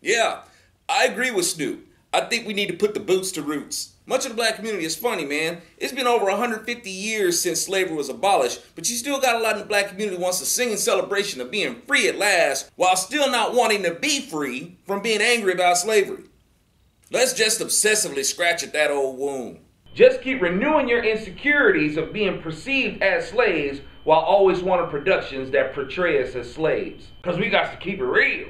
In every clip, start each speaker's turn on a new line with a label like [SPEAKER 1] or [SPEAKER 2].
[SPEAKER 1] Yeah, I agree with Snoop. I think we need to put the boots to roots. Much of the black community is funny, man. It's been over 150 years since slavery was abolished, but you still got a lot in the black community who wants to sing in celebration of being free at last, while still not wanting to be free from being angry about slavery. Let's just obsessively scratch at that old wound.
[SPEAKER 2] Just keep renewing your insecurities of being perceived as slaves while always wanting productions that portray us as slaves. Because we got to keep it real.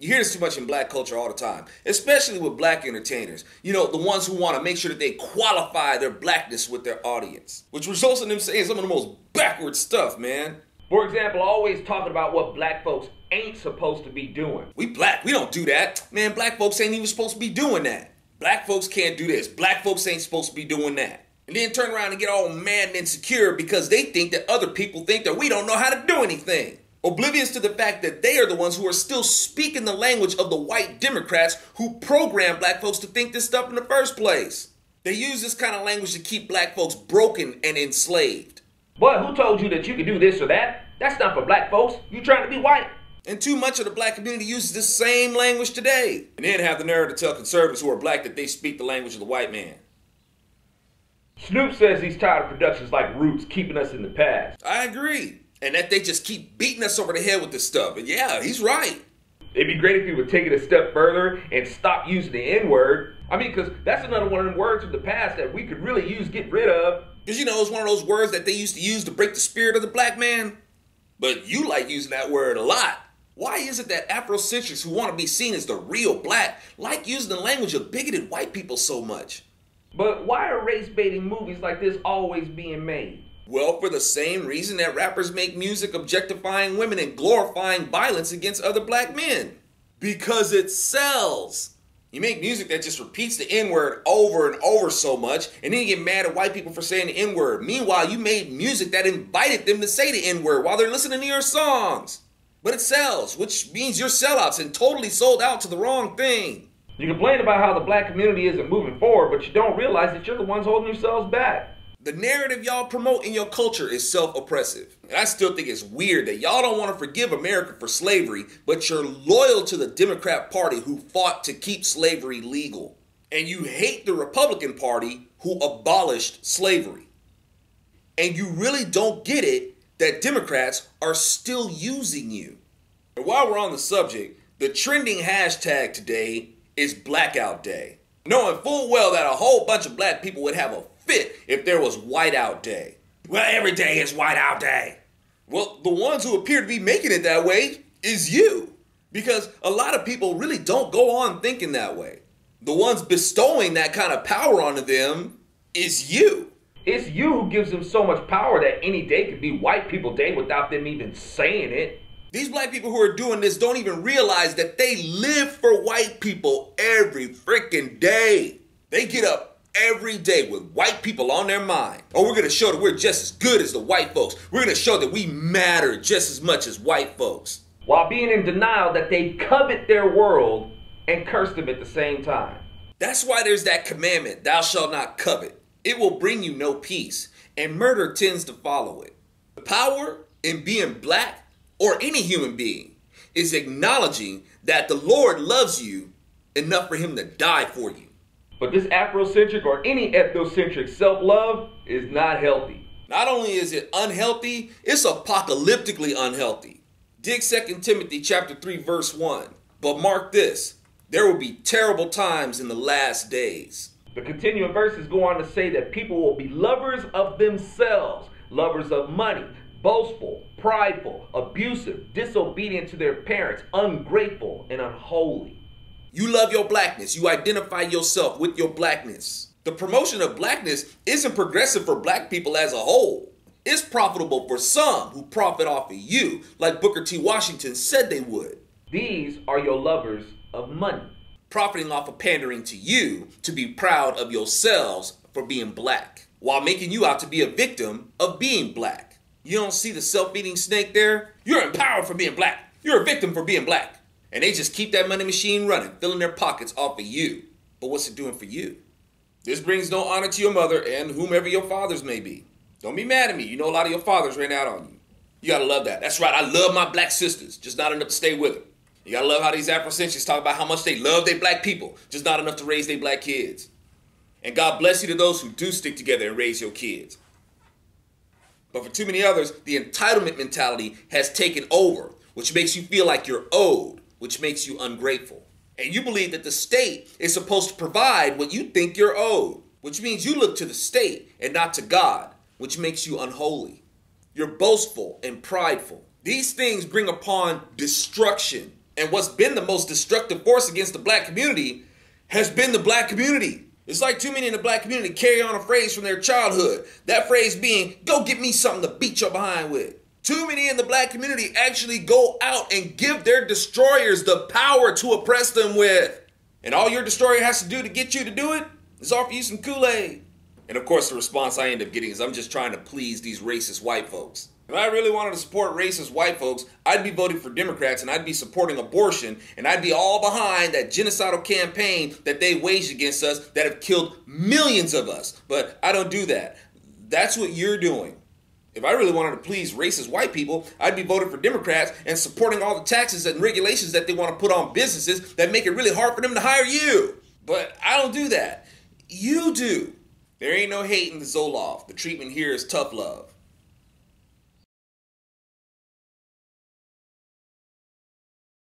[SPEAKER 1] You hear this too much in black culture all the time, especially with black entertainers. You know, the ones who want to make sure that they qualify their blackness with their audience, which results in them saying some of the most backward stuff, man.
[SPEAKER 2] For example, always talking about what black folks ain't supposed to be doing.
[SPEAKER 1] We black, we don't do that. Man, black folks ain't even supposed to be doing that. Black folks can't do this. Black folks ain't supposed to be doing that. And then turn around and get all mad and insecure because they think that other people think that we don't know how to do anything. Oblivious to the fact that they are the ones who are still speaking the language of the white Democrats who program black folks to think this stuff in the first place. They use this kind of language to keep black folks broken and enslaved.
[SPEAKER 2] But who told you that you could do this or that? That's not for black folks. You trying to be white.
[SPEAKER 1] And too much of the black community uses this same language today. And then have the nerve to tell conservatives who are black that they speak the language of the white man.
[SPEAKER 2] Snoop says he's tired of productions like Roots keeping us in the past.
[SPEAKER 1] I agree. And that they just keep beating us over the head with this stuff. And yeah, he's right.
[SPEAKER 2] It'd be great if he would take it a step further and stop using the N-word. I mean, because that's another one of them words from the past that we could really get rid of.
[SPEAKER 1] Because, you know, it's one of those words that they used to use to break the spirit of the black man. But you like using that word a lot. Why is it that Afrocentrics who want to be seen as the real black like using the language of bigoted white people so much?
[SPEAKER 2] But why are race-baiting movies like this always being made?
[SPEAKER 1] Well, for the same reason that rappers make music objectifying women and glorifying violence against other black men. Because it sells. You make music that just repeats the N-word over and over so much, and then you get mad at white people for saying the N-word. Meanwhile, you made music that invited them to say the N-word while they're listening to your songs. But it sells, which means you're sellouts and totally sold out to the wrong thing.
[SPEAKER 2] You complain about how the black community isn't moving forward, but you don't realize that you're the ones holding yourselves back.
[SPEAKER 1] The narrative y'all promote in your culture is self-oppressive. And I still think it's weird that y'all don't want to forgive America for slavery, but you're loyal to the Democrat Party who fought to keep slavery legal. And you hate the Republican Party who abolished slavery. And you really don't get it that Democrats are still using you. And while we're on the subject, the trending hashtag today is BlackOutDay. Knowing full well that a whole bunch of black people would have a fit if there was Whiteout Day. Well, every day is Whiteout Day. Well, the ones who appear to be making it that way is you. Because a lot of people really don't go on thinking that way. The ones bestowing that kind of power onto them is you.
[SPEAKER 2] It's you who gives them so much power that any day could be White People Day without them even saying it.
[SPEAKER 1] These black people who are doing this don't even realize that they live for white people every freaking day. They get up every day with white people on their mind. Oh, we're going to show that we're just as good as the white folks. We're going to show that we matter just as much as white folks.
[SPEAKER 2] While being in denial that they covet their world and curse them at the same time.
[SPEAKER 1] That's why there's that commandment, thou shalt not covet. It will bring you no peace, and murder tends to follow it. The power in being black, or any human being, is acknowledging that the Lord loves you enough for him to die for you.
[SPEAKER 2] But this Afrocentric or any ethnocentric self-love is not healthy.
[SPEAKER 1] Not only is it unhealthy, it's apocalyptically unhealthy. Dig 2 Timothy chapter 3 verse 1. But mark this, there will be terrible times in the last days.
[SPEAKER 2] The continuing verses go on to say that people will be lovers of themselves, lovers of money, boastful, prideful, abusive, disobedient to their parents, ungrateful, and unholy.
[SPEAKER 1] You love your blackness. You identify yourself with your blackness. The promotion of blackness isn't progressive for black people as a whole. It's profitable for some who profit off of you, like Booker T. Washington said they would.
[SPEAKER 2] These are your lovers of money.
[SPEAKER 1] Profiting off of pandering to you to be proud of yourselves for being black, while making you out to be a victim of being black. You don't see the self-eating snake there? You're empowered for being black. You're a victim for being black. And they just keep that money machine running, filling their pockets off of you. But what's it doing for you? This brings no honor to your mother and whomever your fathers may be. Don't be mad at me. You know a lot of your fathers ran out on you. You gotta love that. That's right, I love my black sisters, just not enough to stay with them. You gotta love how these Afrocentrics talk about how much they love their black people, just not enough to raise their black kids. And God bless you to those who do stick together and raise your kids. But for too many others, the entitlement mentality has taken over, which makes you feel like you're owed, which makes you ungrateful. And you believe that the state is supposed to provide what you think you're owed, which means you look to the state and not to God, which makes you unholy. You're boastful and prideful. These things bring upon destruction. And what's been the most destructive force against the black community has been the black community. It's like too many in the black community carry on a phrase from their childhood. That phrase being, go get me something to beat your behind with. Too many in the black community actually go out and give their destroyers the power to oppress them with. And all your destroyer has to do to get you to do it is offer you some Kool-Aid. And of course the response I end up getting is I'm just trying to please these racist white folks. If I really wanted to support racist white folks, I'd be voting for Democrats and I'd be supporting abortion and I'd be all behind that genocidal campaign that they waged against us that have killed millions of us. But I don't do that. That's what you're doing. If I really wanted to please racist white people, I'd be voting for Democrats and supporting all the taxes and regulations that they want to put on businesses that make it really hard for them to hire you. But I don't do that. You do. There ain't no hate in the Zo Loft. The treatment here is tough love.